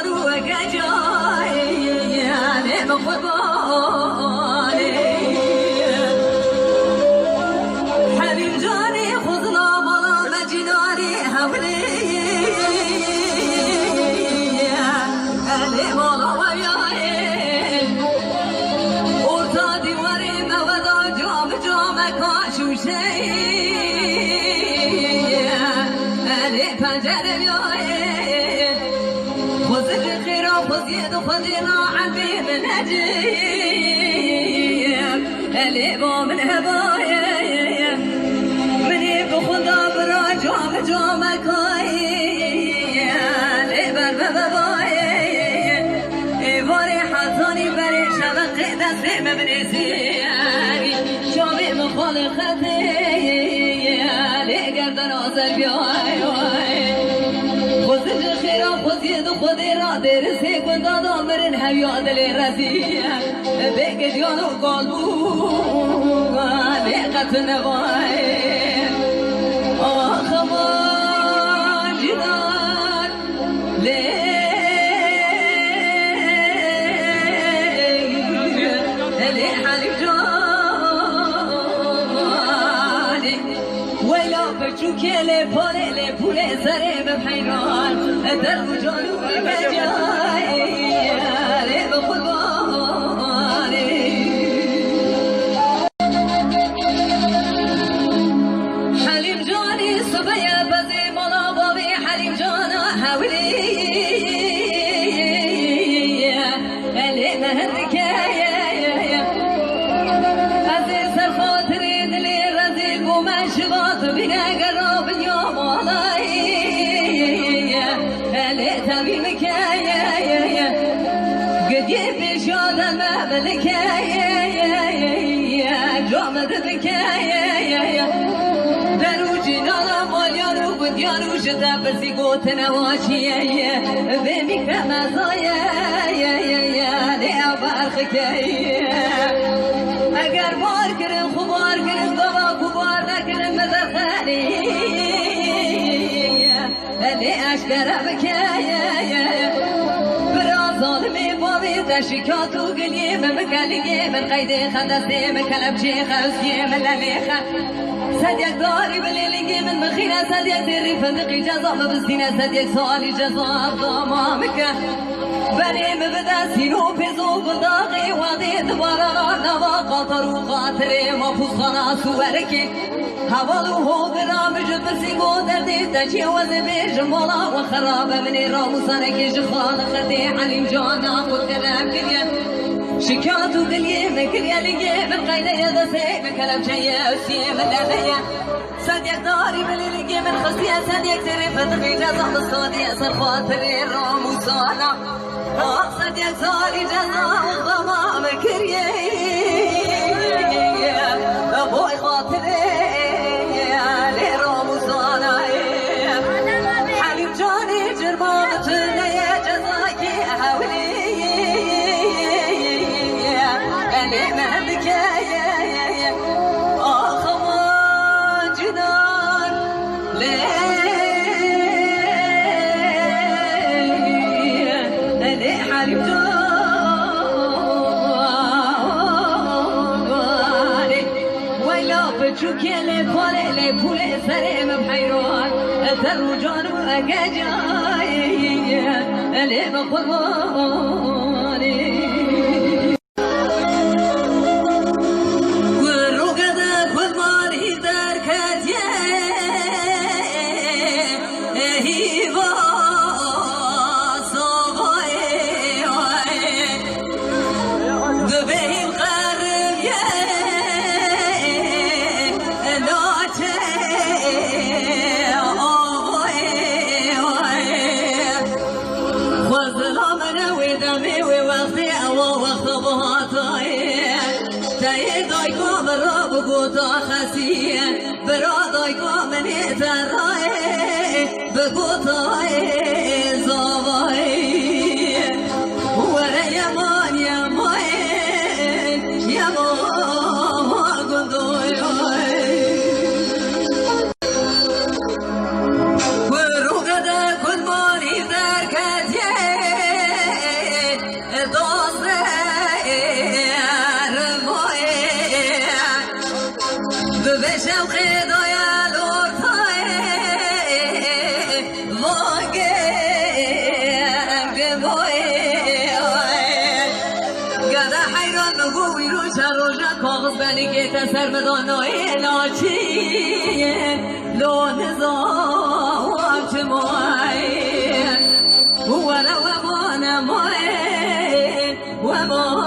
جانو گجای یعنی مخبانی حبیب جانی خودنا مالا مجنانی حولی علی مالا ویای ارتا دیواری مودا جام جام کاشوشی علی پنجره بیای خذ الخير وخذ يد خذنا عبي من نجيب اللي بو من هبايا مني بخدا برا جام جامك اللي بر ببايا واري حطاني بري شبق دستي مبنسياني شامي مخالختي اللي قردن آزر بياي خذ الخير خذ يد خذ رادر سيكون دادا مرن هياد لرزية بيك ديانو قلبو لقت نواي آخمان جدار لي حليب جاني ويلا بچوك لي پاره لي پوله سره بحيران درب جانو بجاي لي بقرباني حليم جاني صبيا بزي مالا بابي حليم جانا حولي لي مهدك عزيز الخاطري دلي رزيق وما شباط بنا قرب اليوم والله اللي تبي مكايا قد يبي شادا ما بلكايا جامد بكايا دروجي نالا ماليانو بديانو شتا بسي قوتنا واشيا بيمي كما زايا لأبار خكايا اگر بار کرن خوبار کرن دوا خوبار نکرن مدخلی علی اشکره بکیه برا ظالمی بابی تشکاتو گلیه من مکلیه من قیده خندسته من کلبچه خرسیه من للیخه صدیق داری بلیلگی من مخیره صدیق دیری فندقی جزا ببستینه صدیق سوالی جزا افضامامکه بني مبدا سينو بيزو قداغي وادي دوارا نوا قطر وقاتري مفوزخانا سواركي هوالو هو برام جبسي قدردي تجيوز بجمالا وخراب مني راموسانكي جخان خدي عليم جانا قد كلام كريا شكاتو قليه مكريا ليه من قيدة يدسي من كلام جاية وسيه من لالية صديق داري بليلقي من خصية صديق تري فتقي جزا مصادي أسر خاطري راموسانا صديق داري جزا وضمام كريه أبوي خاطري لي راموسانا حليم جاني جرمامتنا يا جزاكي حولي أنا مهلك يا آخمان جنان لي حليم جاني ويلا بچوك لي پاره لي پوله سره مبحيران درو جانو اگجاي لي بقرباني برادای کامنی ترای بگوتای زوای وره یمان یمان یمان گندوی و رو قده کن مانی در کدیه گده حیران نگو ویرو شروژه کاغذ بنی که تسر مدانای لاچین لو نزاوام چماین ولو امان ماین ومان